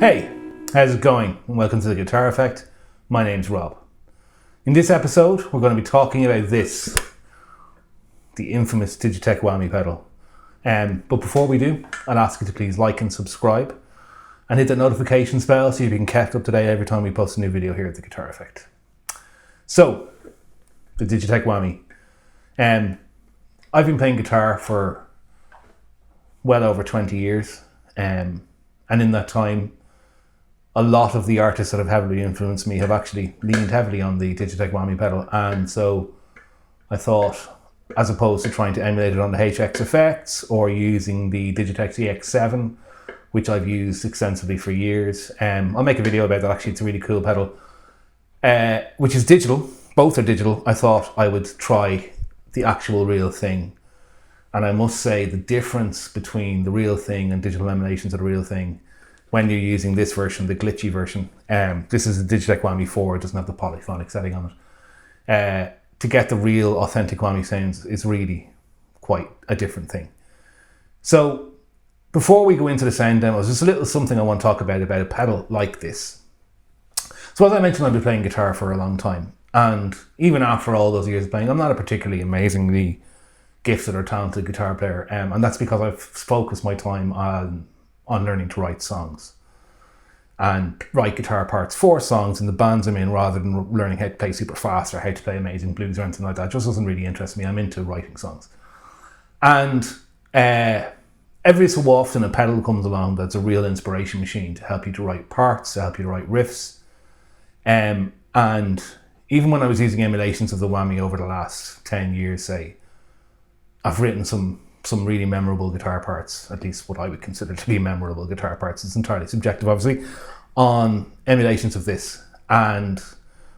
Hey, how's it going? And welcome to The Guitar Effect. My name's Rob. In this episode, we're going to be talking about this, the infamous Digitech Whammy pedal. But before we do, I'll ask you to please like and subscribe and hit that notification bell so you'll be kept up to date every time we post a new video here at The Guitar Effect. So, the Digitech Whammy. I've been playing guitar for well over 20 years. And in that time, a lot of the artists that have heavily influenced me have actually leaned heavily on the Digitech Whammy pedal. And so I thought, as opposed to trying to emulate it on the HX Effects or using the Digitech CX7, which I've used extensively for years, I'll make a video about that. Actually, it's a really cool pedal, which is digital. Both are digital. I thought I would try the actual real thing. And I must say the difference between the real thing and digital emulations of the real thing when you're using this version, the glitchy version, this is a Digitech Whammy 4, it doesn't have the polyphonic setting on it. To get the real authentic whammy sounds is really quite a different thing. So before we go into the sound demos, there's a little something I want to talk about a pedal like this. So as I mentioned, I've been playing guitar for a long time. And even after all those years of playing, I'm not a particularly amazingly gifted or talented guitar player. And that's because I've focused my time on learning to write songs and write guitar parts for songs in the bands I'm in, rather than learning how to play super fast or how to play amazing blues or anything like that. It just doesn't really interest me. I'm into writing songs. And every so often a pedal comes along that's a real inspiration machine to help you to write parts, to help you to write riffs. And even when I was using emulations of the Whammy over the last 10 years, say, I've written some really memorable guitar parts, at least what I would consider to be memorable guitar parts. It's entirely subjective, obviously, on emulations of this. And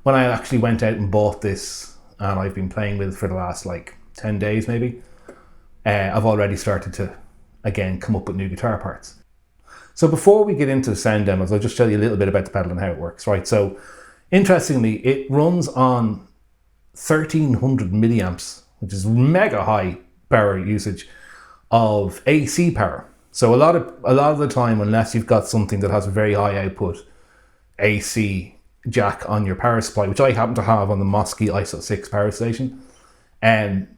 when I actually went out and bought this, and I've been playing with it for the last 10 days maybe, I've already started to, again, come up with new guitar parts. So before we get into the sound demos, I'll just tell you a little bit about the pedal and how it works, right? So, interestingly, it runs on 1300 milliamps, which is mega high power usage of AC power. So a lot of the time, unless you've got something that has a very high output AC jack on your power supply, which I happen to have on the Mosky ISO 6 power station,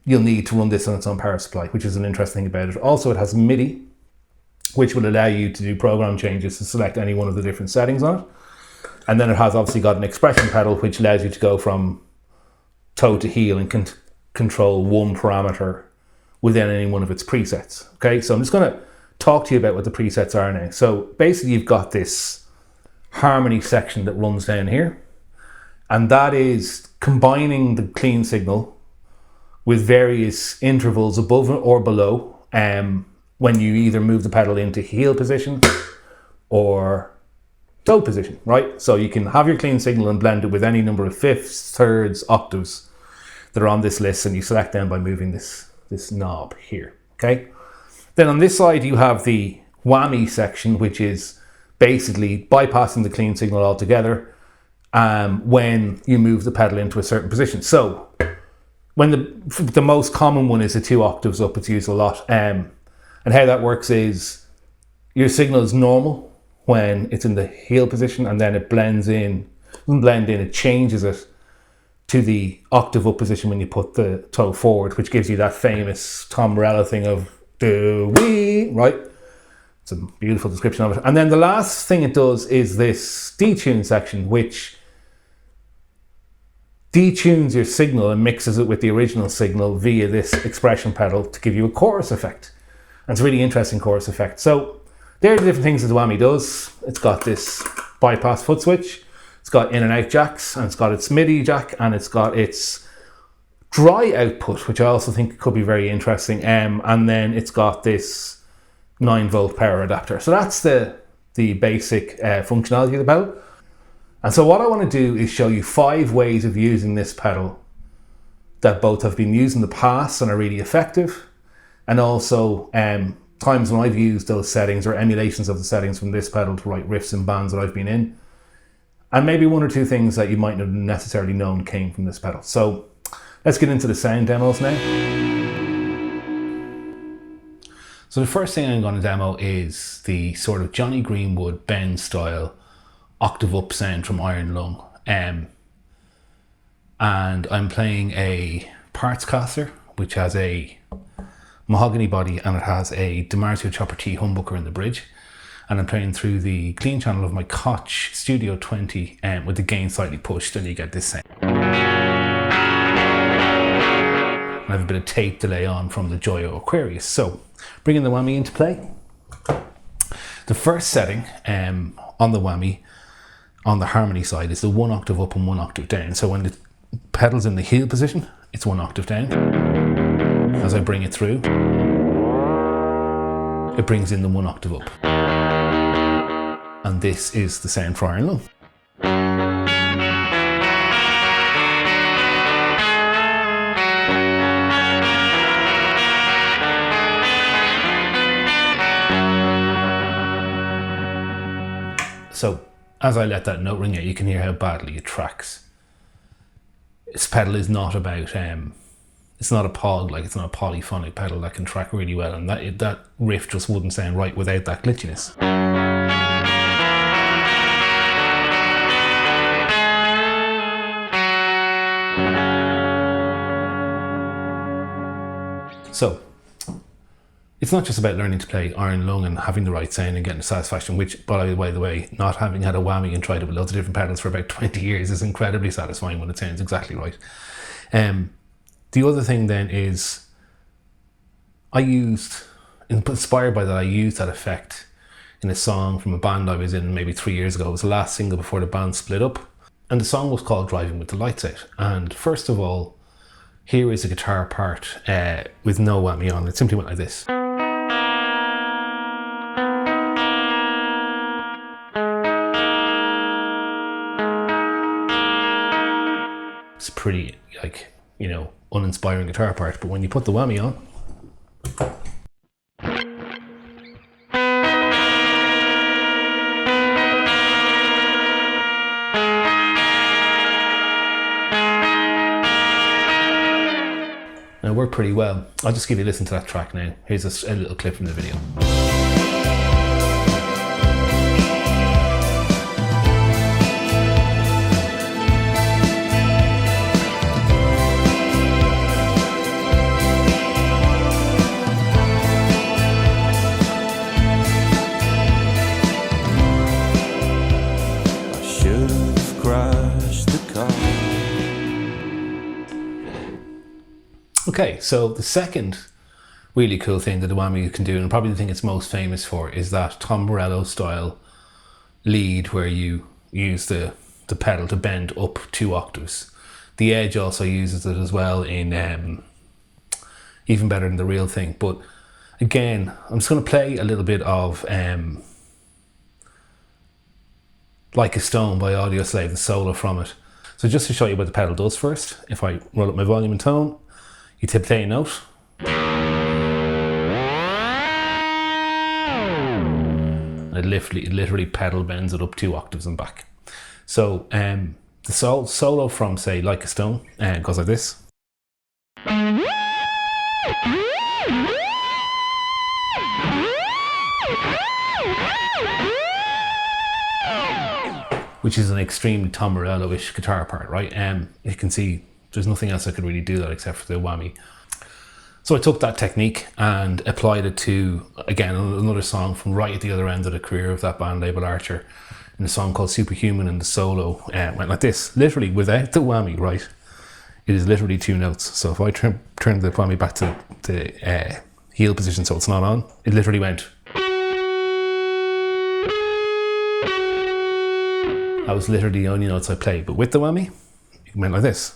you'll need to run this on its own power supply, which is an interesting thing about it. Also, it has MIDI, which will allow you to do program changes to select any one of the different settings on it. And then it has obviously got an expression pedal, which allows you to go from toe to heel and control one parameter within any one of its presets. Okay, so I'm just going to talk to you about what the presets are now. So basically you've got this harmony section that runs down here, and that is combining the clean signal with various intervals above or below when you either move the pedal into heel position or toe position, right? So you can have your clean signal and blend it with any number of fifths, thirds, octaves that are on this list, and you select them by moving this knob here, okay? Then on this side you have the whammy section, which is basically bypassing the clean signal altogether when you move the pedal into a certain position. So when the most common one is the 2 octaves up, it's used a lot. And how that works is your signal is normal when it's in the heel position, and then it blends in, it changes it to the octave up position when you put the toe forward, which gives you that famous Tom Morello thing of do we, right? It's a beautiful description of it. And then the last thing it does is this detune section, which detunes your signal and mixes it with the original signal via this expression pedal to give you a chorus effect. And it's a really interesting chorus effect. So there are the different things that the Whammy does. It's got this bypass foot switch, it's got in and out jacks, and it's got its MIDI jack, and it's got its dry output, which I also think could be very interesting. And then it's got this 9-volt power adapter. So that's the basic functionality of the pedal. And so what I want to do is show you 5 ways of using this pedal that both have been used in the past and are really effective, and also times when I've used those settings or emulations of the settings from this pedal to write riffs in bands that I've been in. And maybe 1 or 2 things that you might not have necessarily known came from this pedal. So let's get into the sound demos now. So the first thing I'm going to demo is the sort of Johnny Greenwood bend style octave up sound from Iron Lung. And I'm playing a parts caster, which has a mahogany body and it has a Digitech Chapter T humbucker in the bridge. And I'm playing through the clean channel of my Koch Studio 20 with the gain slightly pushed, and you get this sound. I have a bit of tape delay on from the Joyo Aquarius. So bringing the whammy into play. The first setting on the whammy, on the harmony side, is the 1 octave up and 1 octave down. So when the pedal's in the heel position, it's 1 octave down. As I bring it through, it brings in the 1 octave up. And this is the sound for Iron Lung. So as I let that note ring out, you can hear how badly it tracks. This pedal is not about, it's not a pog, like it's not a polyphonic pedal that can track really well, and that riff just wouldn't sound right without that glitchiness. So it's not just about learning to play Iron Lung and having the right sound and getting the satisfaction, which, by the way, not having had a whammy and tried it with loads of different pedals for about 20 years is incredibly satisfying when it sounds exactly right. The other thing then is inspired by that, I used that effect in a song from a band I was in maybe 3 years ago. It was the last single before the band split up. And the song was called Driving with the Lights Out. And first of all, here is a guitar part with no whammy on. It simply went like this. It's pretty, uninspiring guitar part, but when you put the whammy on, and it worked pretty well. I'll just give you a listen to that track now. Here's a little clip from the video. Okay, so the second really cool thing that the whammy can do, and probably the thing it's most famous for, is that Tom Morello style lead where you use the pedal to bend up 2 octaves. The Edge also uses it as well in Even Better Than the Real Thing. But again, I'm just going to play a little bit of Like a Stone by Audioslave, the solo from it. So just to show you what the pedal does first, if I roll up my volume and tone, you play a note. And it literally pedal bends it up 2 octaves and back. So the solo from, say, Like a Stone goes like this. Which is an extremely Tom Morello-ish guitar part, right? You can see there's nothing else I could really do that except for the whammy. So I took that technique and applied it to, again, another song from right at the other end of the career of that band, Label Archer, in a song called Superhuman, and the solo went like this, literally without the whammy, right? It is literally 2 notes. So if I turn the whammy back to the heel position so it's not on, it literally went. That was literally the only notes I played, but with the whammy, it went like this.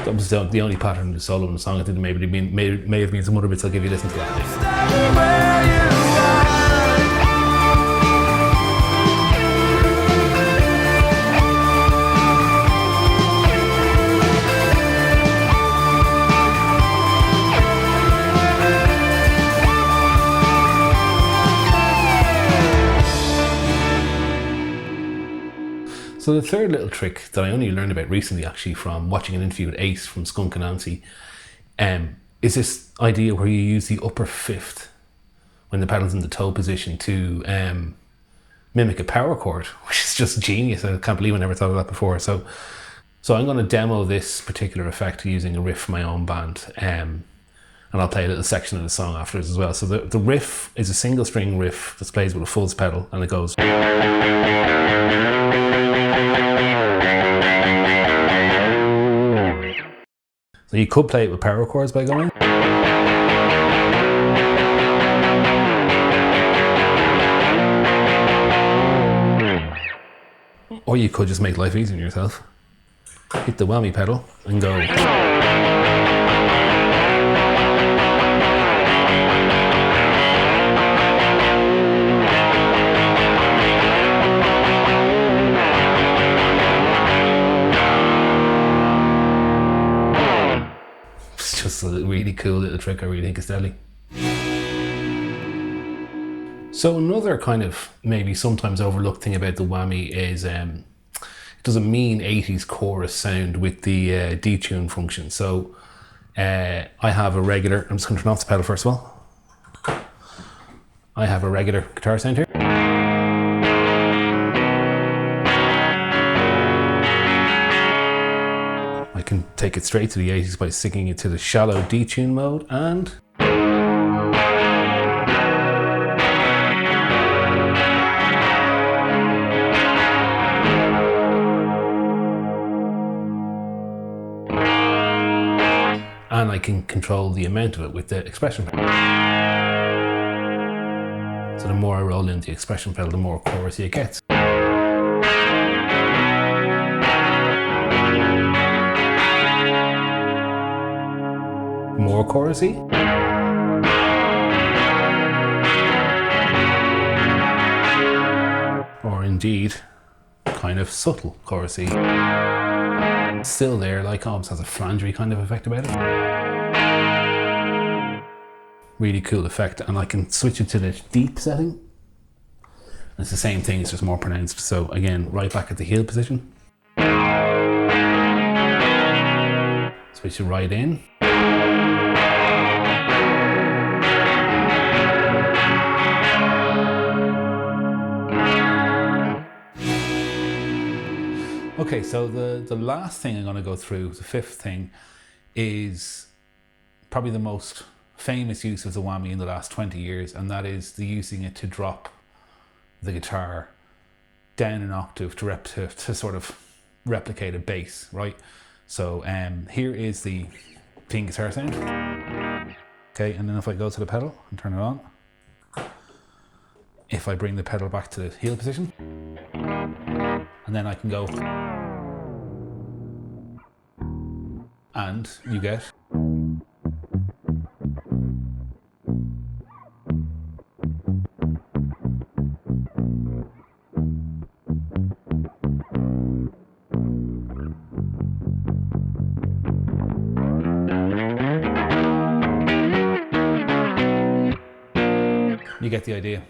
That was the only pattern in the solo in the song. I think may have been some other bits. I'll give you a listen to that. So the third little trick that I only learned about recently, actually, from watching an interview with Ace from Skunk Anansi, is this idea where you use the upper fifth when the pedal's in the toe position to mimic a power chord, which is just genius. I can't believe I never thought of that before. So I'm going to demo this particular effect using a riff from my own band, and I'll play a little section of the song afterwards as well. So the riff is a single string riff that plays with a fuzz pedal, and it goes. So you could play it with power chords by going. Or you could just make life easy on yourself. Hit the whammy pedal and go. It's just a really cool little trick. I really think it's deadly. So another kind of maybe sometimes overlooked thing about the whammy is it does a mean 80s chorus sound with the detune function. So I have a regular, I'm just going to turn off the pedal first of all. I have a regular guitar sound here. I can take it straight to the 80s by sticking it to the shallow detune mode and I can control the amount of it with the expression pedal. So the more I roll in the expression pedal, the more chorusy it gets. More chorusy. Or indeed, kind of subtle chorusy. Still there, like almost has a flangery kind of effect about it. Really cool effect, and I can switch it to the deep setting. It's the same thing, it's just more pronounced. So again, right back at the heel position. Switch it right in. Okay, so the last thing I'm going to go through, the fifth thing, is probably the most famous use of the whammy in the last 20 years, and that is the using it to drop the guitar down an octave to sort of replicate a bass, right? So here is the clean guitar sound. Okay, and then if I go to the pedal and turn it on, if I bring the pedal back to the heel position, and then I can go, and you get. You get the idea.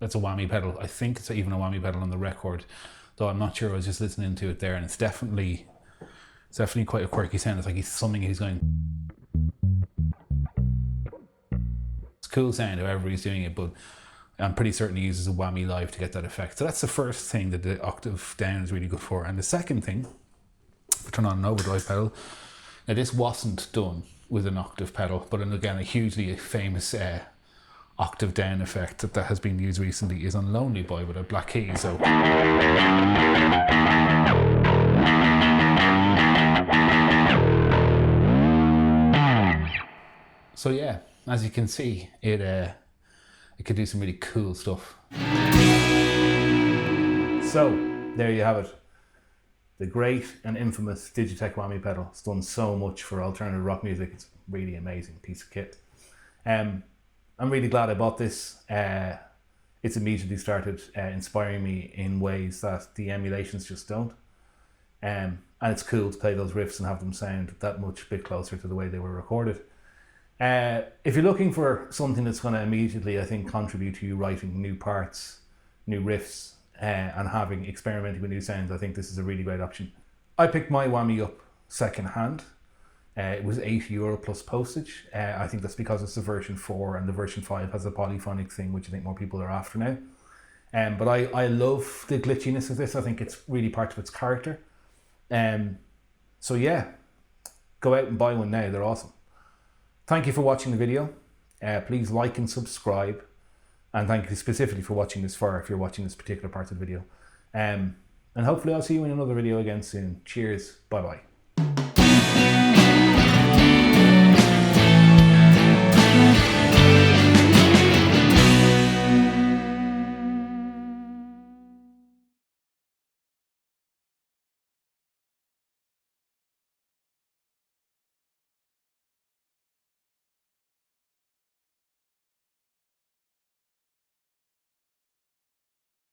That's a whammy pedal. I think it's even a whammy pedal on the record, though I'm not sure. I was just listening to it there, and it's definitely quite a quirky sound. It's like he's going. It's a cool sound, however he's doing it, but I'm pretty certain he uses a whammy live to get that effect. So that's the first thing that the octave down is really good for. And the second thing, if I turn on an overdrive pedal, now this wasn't done with an octave pedal, but again, a hugely famous octave down effect that has been used recently is on Lonely Boy with a black key. So yeah, as you can see, it could do some really cool stuff. So there you have it. The great and infamous Digitech Whammy pedal. It's done so much for alternative rock music. It's really amazing piece of kit. I'm really glad I bought this. It's immediately started inspiring me in ways that the emulations just don't. And it's cool to play those riffs and have them sound that much bit closer to the way they were recorded. If you're looking for something that's going to immediately, I think, contribute to you writing new parts, new riffs, and experimenting with new sounds, I think this is a really great option. I picked my Whammy up second hand. It was €8 plus postage. I think that's because it's the version 4 and the version 5 has a polyphonic thing, which I think more people are after now. But I love the glitchiness of this. I think it's really part of its character. So yeah, go out and buy one now. They're awesome. Thank you for watching the video. Please like and subscribe. And thank you specifically for watching this far if you're watching this particular part of the video. And hopefully I'll see you in another video again soon. Cheers. Bye bye.